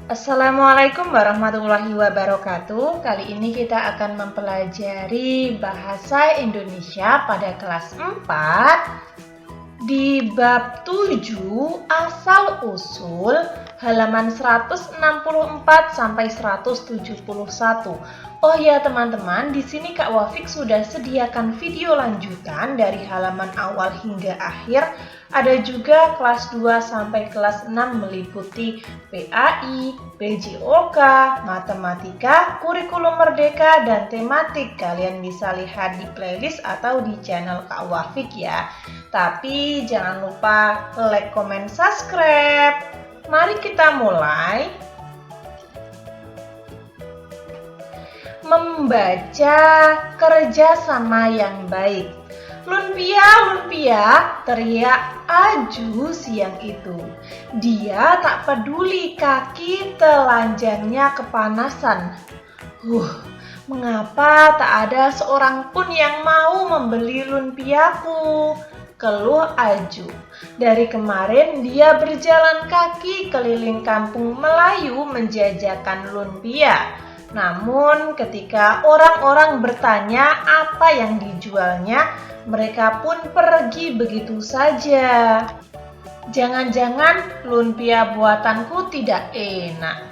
Assalamualaikum warahmatullahi wabarakatuh. Kali ini kita akan mempelajari bahasa Indonesia pada kelas 4 di bab 7 asal usul halaman 164 sampai 171. Oh ya teman-teman, di sini Kak Wafik sudah sediakan video lanjutan dari halaman awal hingga akhir. Ada juga kelas 2 sampai kelas 6 meliputi PAI, PJOK, matematika, kurikulum merdeka, dan tematik. Kalian bisa lihat di playlist atau di channel Kak Wafik ya. Tapi jangan lupa like, comment, subscribe. Mari kita mulai. Membaca kerjasama yang baik. Lumpia, lumpia, teriak Aju siang itu. Dia tak peduli kaki telanjangnya kepanasan. Mengapa tak ada seorang pun yang mau membeli lumpiaku? Keluh Aju. Dari kemarin dia berjalan kaki keliling kampung Melayu menjajakan lumpia. Namun ketika orang-orang bertanya apa yang dijualnya, mereka pun pergi begitu saja. Jangan-jangan lumpia buatanku tidak enak.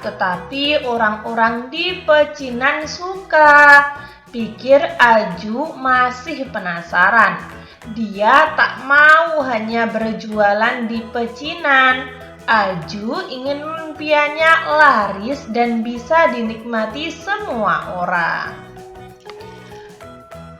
Tetapi orang-orang di pecinan suka. Pikir Aju masih penasaran. Dia tak mau hanya berjualan di pecinan. Aju ingin lumpianya laris dan bisa dinikmati semua orang.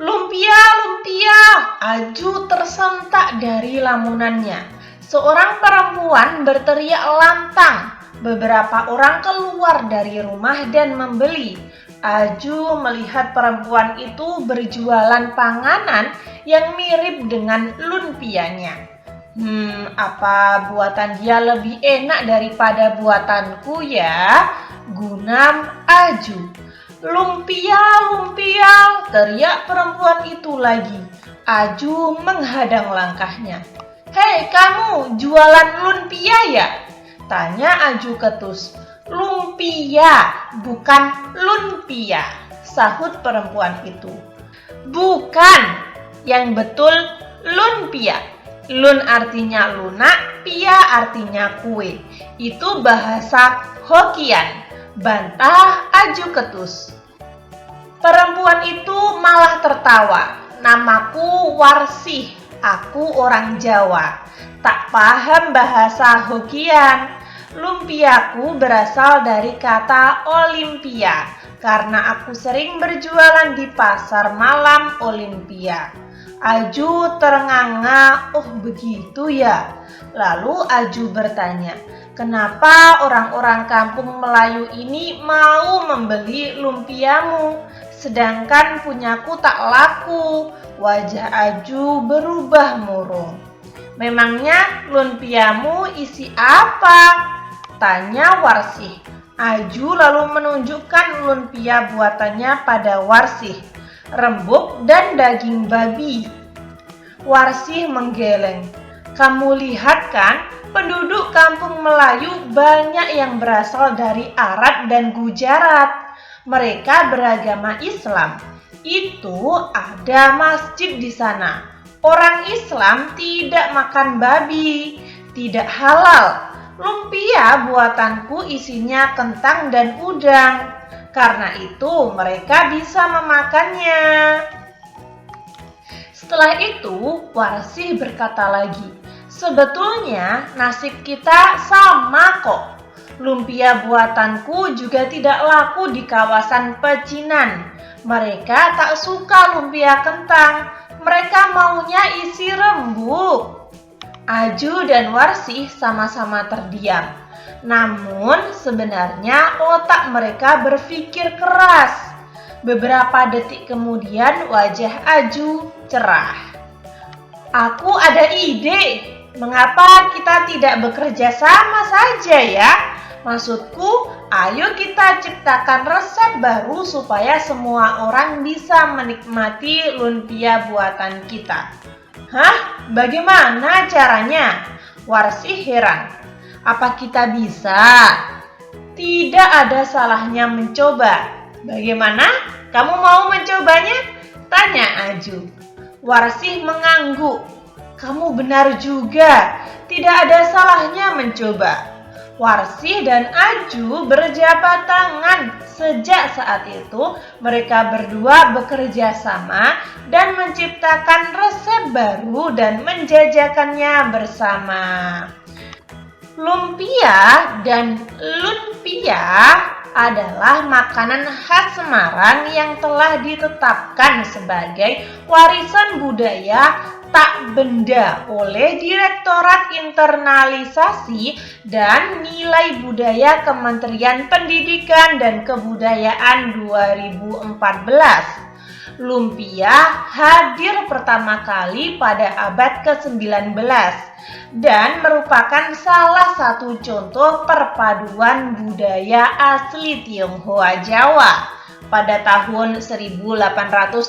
Lumpia, lumpia! Aju tersentak dari lamunannya. Seorang perempuan berteriak lantang. Beberapa orang keluar dari rumah dan membeli. Aju melihat perempuan itu berjualan panganan yang mirip dengan lumpianya. Apa buatan dia lebih enak daripada buatanku ya? Gunam Aju. Lumpia, lumpia, teriak perempuan itu lagi. Aju menghadang langkahnya. Hei kamu, jualan lumpia ya? Tanya Aju ketus. Lumpia, bukan lumpia, sahut perempuan itu. Bukan, yang betul lumpia. Lun artinya lunak, pia artinya kue. Itu bahasa Hokian. Bantah Aju ketus. Perempuan itu malah tertawa. Namaku Warsih, aku orang Jawa. Tak paham bahasa Hokian. Lumpiaku berasal dari kata Olimpia, karena aku sering berjualan di pasar malam Olimpia. Aju ternganga, oh begitu ya. Lalu Aju bertanya, kenapa orang-orang kampung Melayu ini mau membeli lumpiamu, sedangkan punyaku tak laku? Wajah Aju berubah murung. Memangnya lumpiamu isi apa? Tanya Warsih. Aju lalu menunjukkan lumpia buatannya pada Warsih. Rembuk dan daging babi. Warsih menggeleng. Kamu lihat kan, penduduk kampung Melayu banyak yang berasal dari Arab dan Gujarat. Mereka beragama Islam. Itu ada masjid di sana. Orang Islam tidak makan babi, tidak halal. Lumpia buatanku isinya kentang dan udang. Karena itu mereka bisa memakannya. Setelah itu Warsih berkata lagi, sebetulnya nasib kita sama kok. Lumpia buatanku juga tidak laku di kawasan pecinan. Mereka tak suka lumpia kentang. Mereka maunya isi rembuk. Aju dan Warsih sama-sama terdiam. Namun sebenarnya otak mereka berpikir keras. Beberapa detik kemudian wajah Aju cerah. Aku ada ide. Mengapa kita tidak bekerja sama saja ya? Maksudku, ayo kita ciptakan resep baru supaya semua orang bisa menikmati lumpia buatan kita. Bagaimana caranya? Warsih heran. Apa kita bisa? Tidak ada salahnya mencoba. Bagaimana? Kamu mau mencobanya? Tanya Aju. Warsih mengangguk. Kamu benar juga. Tidak ada salahnya mencoba. Warsih dan Aju berjabat tangan. Sejak saat itu, mereka berdua bekerja sama dan menciptakan resep baru dan menjajakannya bersama. Lumpia dan lumpia adalah makanan khas Semarang yang telah ditetapkan sebagai warisan budaya tak benda oleh Direktorat Internalisasi dan Nilai Budaya Kementerian Pendidikan dan Kebudayaan 2014. Lumpia hadir pertama kali pada abad ke-19 dan merupakan salah satu contoh perpaduan budaya asli Tionghoa Jawa. Pada tahun 1870,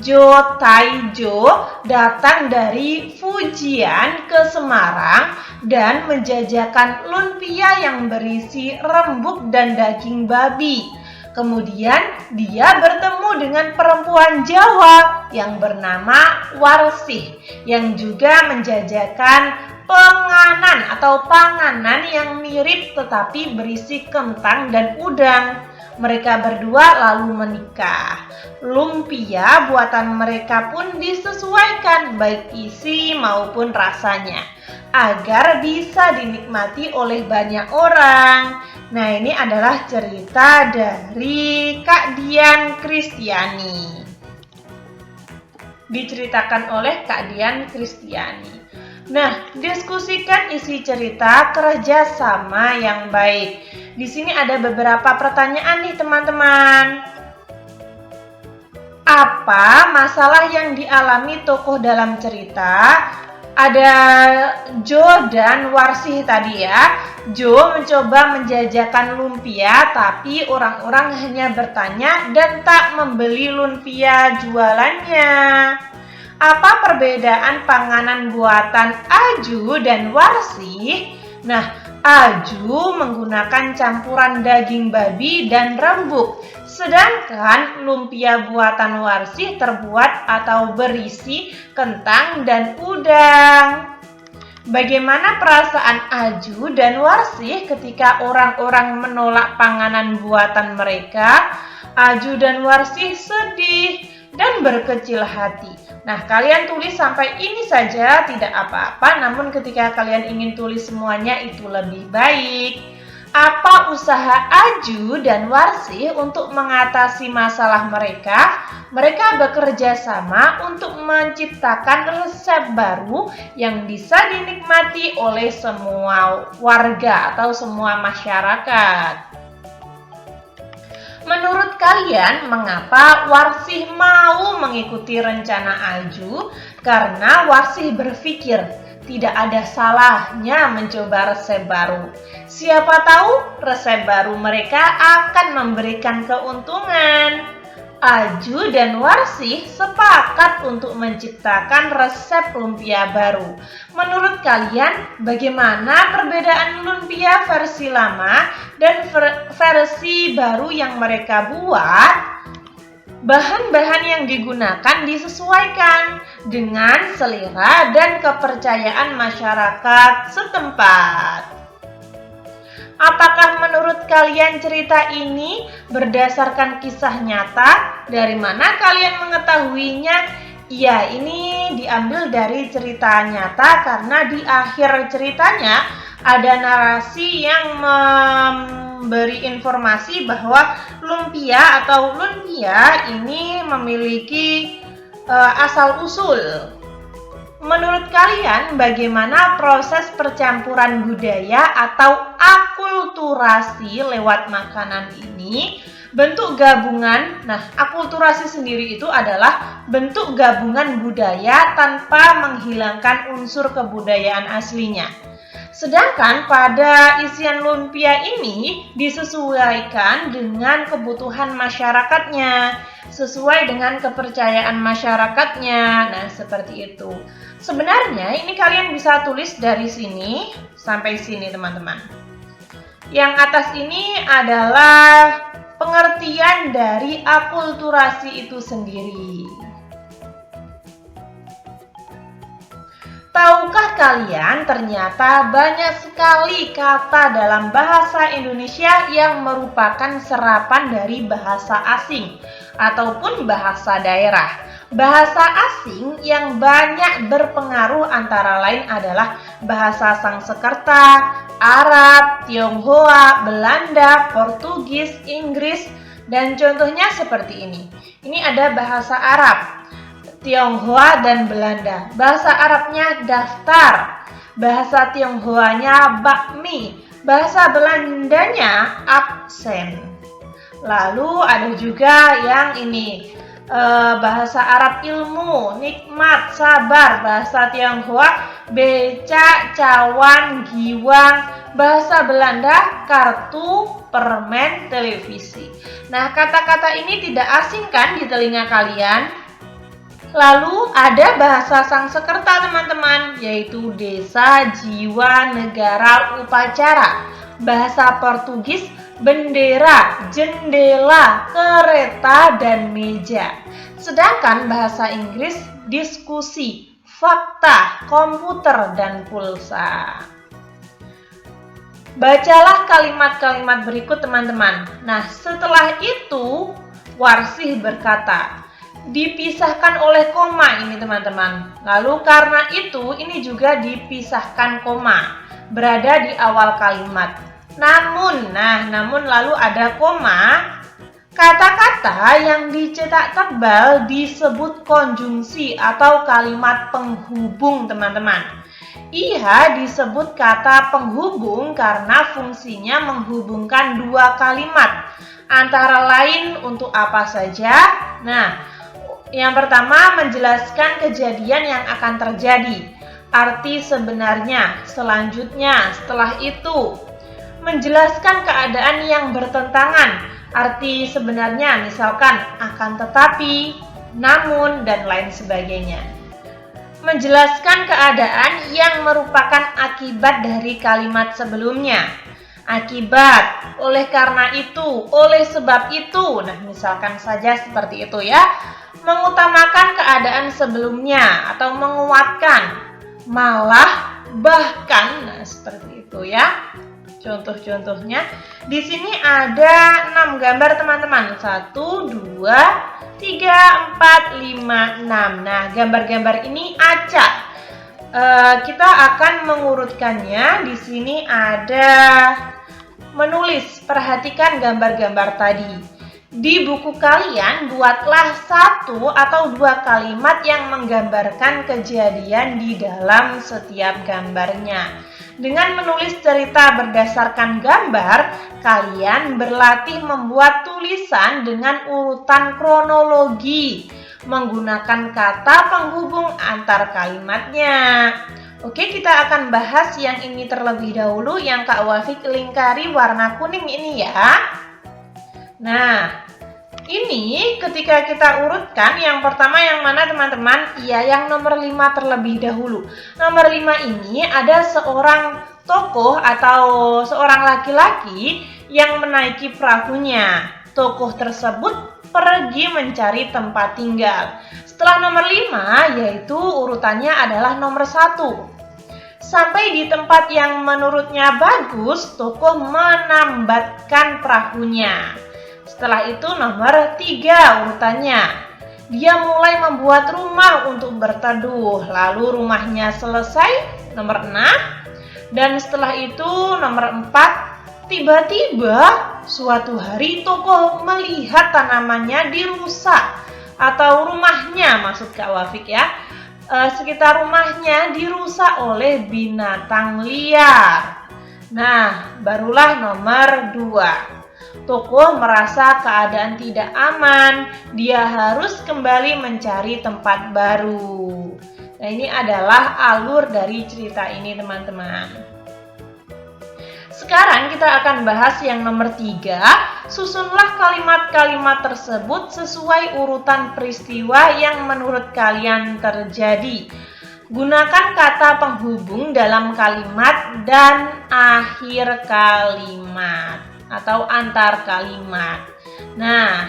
Jo Taijo datang dari Fujian ke Semarang dan menjajakan lumpia yang berisi rembuk dan daging babi. Kemudian dia bertemu dengan perempuan Jawa yang bernama Warsih yang juga menjajakan panganan yang mirip tetapi berisi kentang dan udang. Mereka berdua lalu menikah. Lumpia buatan mereka pun disesuaikan baik isi maupun rasanya agar bisa dinikmati oleh banyak orang. Nah, ini adalah cerita dari Kak Dian Kristiani. Diceritakan oleh Kak Dian Kristiani. Nah, diskusikan isi cerita kerjasama yang baik. Di sini ada beberapa pertanyaan nih teman-teman. Apa masalah yang dialami tokoh dalam cerita? Ada Jo dan Warsih tadi ya. Jo mencoba menjajakan lumpia, tapi orang-orang hanya bertanya dan tak membeli lumpia jualannya. Apa perbedaan panganan buatan Aju dan Warsih? Nah, Aju menggunakan campuran daging babi dan rembuk, sedangkan lumpia buatan Warsih terbuat atau berisi kentang dan udang. Bagaimana perasaan Aju dan Warsih ketika orang-orang menolak panganan buatan mereka? Aju dan Warsih sedih dan berkecil hati. Nah, kalian tulis sampai ini saja tidak apa-apa, namun ketika kalian ingin tulis semuanya itu lebih baik. Apa usaha Aju dan Warsih untuk mengatasi masalah mereka? Mereka bekerja sama untuk menciptakan resep baru yang bisa dinikmati oleh semua warga atau semua masyarakat. Menurut kalian, mengapa Warsih mau mengikuti rencana Aju? Karena Warsih berpikir tidak ada salahnya mencoba resep baru. Siapa tahu resep baru mereka akan memberikan keuntungan. Aju dan Warsih sepakat untuk menciptakan resep lumpia baru. Menurut kalian, bagaimana perbedaan lumpia versi lama dan versi baru yang mereka buat? Bahan-bahan yang digunakan disesuaikan dengan selera dan kepercayaan masyarakat setempat. Apakah menurut kalian cerita ini berdasarkan kisah nyata? Dari mana kalian mengetahuinya? Ya, ini diambil dari cerita nyata karena di akhir ceritanya ada narasi yang memberi informasi bahwa lumpia atau lumpia ini memiliki asal-usul. Menurut kalian, bagaimana proses percampuran budaya atau akulturasi lewat makanan ini? Bentuk gabungan, nah akulturasi sendiri itu adalah bentuk gabungan budaya tanpa menghilangkan unsur kebudayaan aslinya. Sedangkan pada isian lumpia ini disesuaikan dengan kebutuhan masyarakatnya, sesuai dengan kepercayaan masyarakatnya. Nah, seperti itu. Sebenarnya ini kalian bisa tulis dari sini sampai sini, teman-teman. Yang atas ini adalah pengertian dari akulturasi itu sendiri. Tahukah kalian ternyata banyak sekali kata dalam bahasa Indonesia yang merupakan serapan dari bahasa asing ataupun bahasa daerah. Bahasa asing yang banyak berpengaruh antara lain adalah bahasa Sanskerta, Arab, Tionghoa, Belanda, Portugis, Inggris, dan contohnya seperti ini. Ini ada bahasa Arab, Tionghoa dan Belanda. Bahasa Arabnya daftar, bahasa Tionghoanya bakmi, bahasa Belandanya absen. Lalu ada juga yang ini, bahasa Arab ilmu, nikmat, sabar, bahasa Tionghoa beca, cawan, giwang, bahasa Belanda kartu, permen, televisi. Nah, kata-kata ini tidak asing kan di telinga kalian? Lalu ada bahasa Sanskerta teman-teman, yaitu desa, jiwa, negara, upacara. Bahasa Portugis, bendera, jendela, kereta, dan meja. Sedangkan bahasa Inggris, diskusi, fakta, komputer, dan pulsa. Bacalah kalimat-kalimat berikut teman-teman. Nah, setelah itu Warsih berkata, dipisahkan oleh koma ini teman-teman. Lalu karena itu ini juga dipisahkan koma, berada di awal kalimat. Namun lalu ada koma. Kata-kata yang dicetak tebal disebut konjungsi atau kalimat penghubung teman-teman. Ia disebut kata penghubung karena fungsinya menghubungkan dua kalimat. Antara lain untuk apa saja? Nah, yang pertama menjelaskan kejadian yang akan terjadi, arti sebenarnya, selanjutnya, setelah itu. Menjelaskan keadaan yang bertentangan, arti sebenarnya misalkan akan tetapi, namun, dan lain sebagainya. Menjelaskan keadaan yang merupakan akibat dari kalimat sebelumnya. Akibat, oleh karena itu, oleh sebab itu. Nah, misalkan saja seperti itu ya. Mengutamakan keadaan sebelumnya atau menguatkan, malah, bahkan, nah seperti itu ya. Contoh-contohnya di sini ada 6 gambar teman-teman. 1, 2, 3, 4, 5, 6. Nah, gambar-gambar ini acak. Kita akan mengurutkannya. Di sini ada menulis. Perhatikan gambar-gambar tadi. Di buku kalian buatlah 1 atau 2 kalimat yang menggambarkan kejadian di dalam setiap gambarnya. Dengan menulis cerita berdasarkan gambar, kalian berlatih membuat tulisan dengan urutan kronologi, menggunakan kata penghubung antar kalimatnya. Oke, kita akan bahas yang ini terlebih dahulu, yang Kak Wafik lingkari warna kuning ini ya. Nah, ini ketika kita urutkan, yang pertama yang mana teman-teman? Iya, yang nomor 5 terlebih dahulu. Nomor 5 ini ada seorang tokoh atau seorang laki-laki yang menaiki perahunya. Tokoh tersebut pergi mencari tempat tinggal. Setelah nomor 5, yaitu urutannya adalah nomor 1. Sampai di tempat yang menurutnya bagus, tokoh menambatkan perahunya. Setelah itu nomor 3 urutannya. Dia mulai membuat rumah untuk berteduh. Lalu rumahnya selesai, nomor 6. Dan setelah itu nomor 4. Tiba-tiba suatu hari tokoh melihat tanamannya dirusak. Atau rumahnya, maksud Kak Wafik ya. Sekitar rumahnya dirusak oleh binatang liar. Nah, barulah nomor 2. Tokoh merasa keadaan tidak aman, dia harus kembali mencari tempat baru. Nah, ini adalah alur dari cerita ini teman-teman. Sekarang kita akan bahas yang nomor 3. Susunlah kalimat-kalimat tersebut sesuai urutan peristiwa yang menurut kalian terjadi. Gunakan kata penghubung dalam kalimat dan akhir kalimat atau antar kalimat. Nah,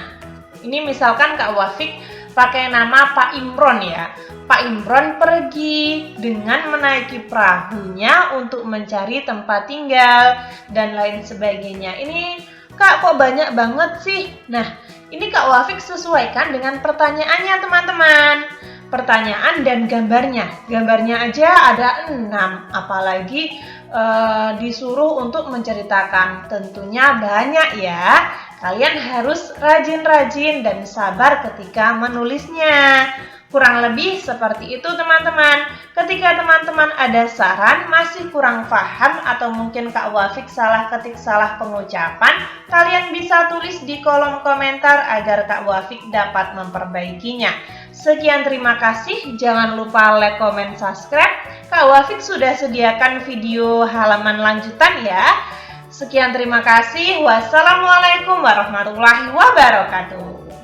ini misalkan Kak Wafik pakai nama Pak Imron ya. Pak Imron pergi dengan menaiki perahunya untuk mencari tempat tinggal dan lain sebagainya. Ini Kak kok banyak banget sih? Nah, ini Kak Wafik sesuaikan dengan pertanyaannya teman-teman. Pertanyaan dan gambarnya. Gambarnya aja ada 6, apalagi disuruh untuk menceritakan. Tentunya banyak ya. Kalian harus rajin-rajin dan sabar ketika menulisnya. Kurang lebih seperti itu teman-teman. Ketika teman-teman ada saran, masih kurang paham atau mungkin Kak Wafik salah ketik, salah pengucapan, kalian bisa tulis di kolom komentar agar Kak Wafik dapat memperbaikinya. Sekian, terima kasih. Jangan lupa like, comment, subscribe. Kak Wafik sudah sediakan video halaman lanjutan ya. Sekian, terima kasih. Wassalamualaikum warahmatullahi wabarakatuh.